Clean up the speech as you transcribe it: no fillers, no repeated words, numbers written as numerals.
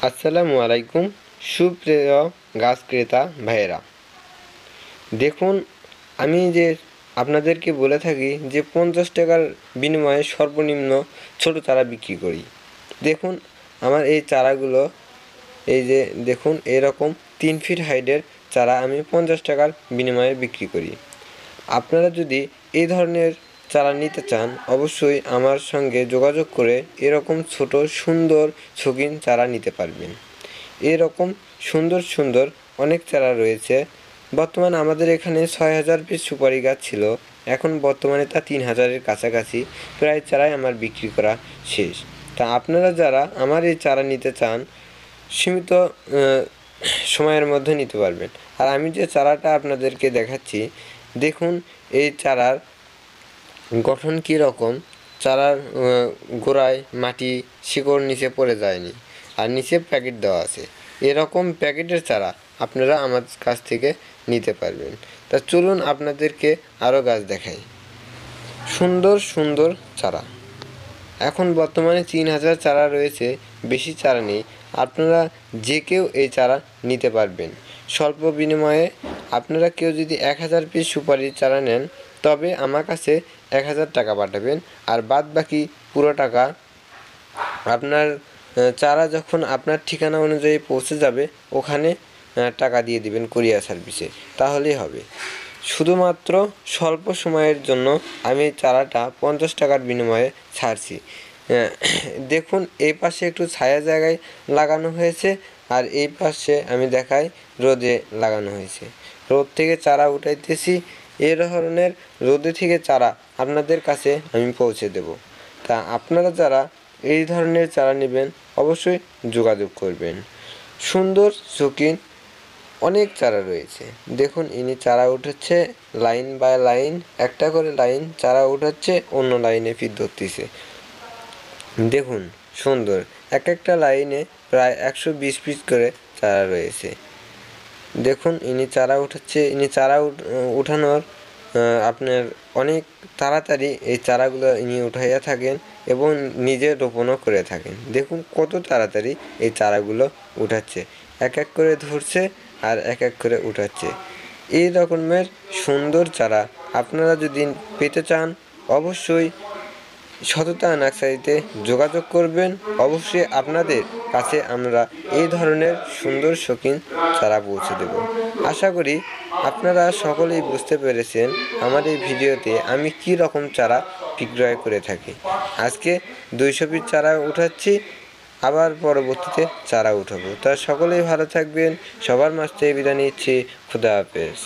আসসালামু আলাইকুম সুপ্রিয় গাছ ক্রেতা ভাইয়েরা। দেখুন, আমি যে আপনাদেরকে বলে থাকি যে 50 টাকার বিনিময়ে সর্বনিম্ন ছোট চারা বিক্রি করি। দেখুন, আমার এই চারাগুলো এই যে দেখুন, এরকম 3 ফিট হাইটের চারা আমি 50 টাকার বিনিময়ে বিক্রি করি। আপনারা যদি এই ধরনের চারা নিতে চান, অবশ্যই আমার সঙ্গে যোগাযোগ করে এরকম ছোট সুন্দর শৌখিন চারা নিতে পারবেন। এরকম সুন্দর সুন্দর অনেক চারা রয়েছে। বর্তমানে আমাদের এখানে 6000 পিস সুপারি গাছ ছিল, এখন বর্তমানে তা 3000-এর কাছাকাছি প্রায় চারাই আমার বিক্রি করা শেষ। তা আপনারা যারা আমার এই চারা নিতে চান, সীমিত সময়ের মধ্যে নিতে পারবেন। আর আমি যে চারাটা আপনাদেরকে দেখাচ্ছি, দেখুন এই চারার গঠন কী রকম। চারার গোড়ায় মাটি শিকড় নিচে পড়ে যায়নি, আর নিচে প্যাকেট দেওয়া আছে। এরকম প্যাকেটের চারা আপনারা আমার কাছ থেকে নিতে পারবেন। তা চলুন আপনাদেরকে আরও গাছ দেখাই। সুন্দর সুন্দর চারা এখন বর্তমানে 3000 চারা রয়েছে, বেশি চারা নেই। আপনারা যে কেউ এই চারা নিতে পারবেন স্বল্প বিনিময়ে। আপনারা কেউ যদি 1000 পিস সুপারির চারা নেন, তবে আমার কাছে 1000 টাকা পাঠাবেন, আর বাদ বাকি পুরো টাকা আপনার চারা যখন আপনার ঠিকানা অনুযায়ী পৌঁছে যাবে, ওখানে টাকা দিয়ে দিবেন কুরিয়ার সার্ভিসে, তাহলেই হবে। শুধুমাত্র স্বল্প সময়ের জন্য আমি চারাটা 50 টাকার বিনিময়ে ছাড়ছি। দেখুন, এই পাশে একটু ছায়া জায়গায় লাগানো হয়েছে, আর এই পাশে আমি দেখাই রোদে লাগানো হয়েছে। রোদ থেকে চারা উঠাইতেছি, এই ধরনের রোদে থেকে চারা আপনাদের কাছে আমি পৌঁছে দেব। তা আপনারা যারা এই ধরনের চারা নেবেন, অবশ্যই যোগাযোগ করবেন। সুন্দর শৌখিন অনেক চারা রয়েছে। দেখুন, ইনি চারা উঠাচ্ছে লাইন বাই লাইন, একটা করে লাইন চারা উঠাচ্ছে, অন্য লাইনে ফিট ধরতেছে। দেখুন সুন্দর, এক একটা লাইনে প্রায় 120 পিস করে চারা রয়েছে। দেখুন, ইনি চারা উঠাচ্ছে। ইনি চারা উঠানোর আপনার অনেক তাড়াতাড়ি এই চারাগুলো ইনি উঠাইয়া থাকেন এবং নিজে রোপণও করে থাকেন। দেখুন কত তাড়াতাড়ি এই চারাগুলো উঠাচ্ছে, এক এক করে ধরছে আর এক এক করে উঠাচ্ছে। এই রকমের সুন্দর চারা আপনারা যদি পেতে চান, অবশ্যই সততা নার্সারিতে যোগাযোগ করবেন। অবশ্যই আপনাদের কাছে আমরা এই ধরনের সুন্দর শৌখিন চারা পৌঁছে দেব। আশা করি আপনারা সকলেই বুঝতে পেরেছেন আমার এই ভিডিওতে আমি কী রকম চারা বিক্রয় করে থাকি। আজকে 200 পিস চারা উঠাচ্ছি, আবার পরবর্তীতে চারা উঠাবো। তা সকলেই ভালো থাকবেন। সবার মাঝ থেকে বিদায় নিচ্ছি। খুদা হাফেজ।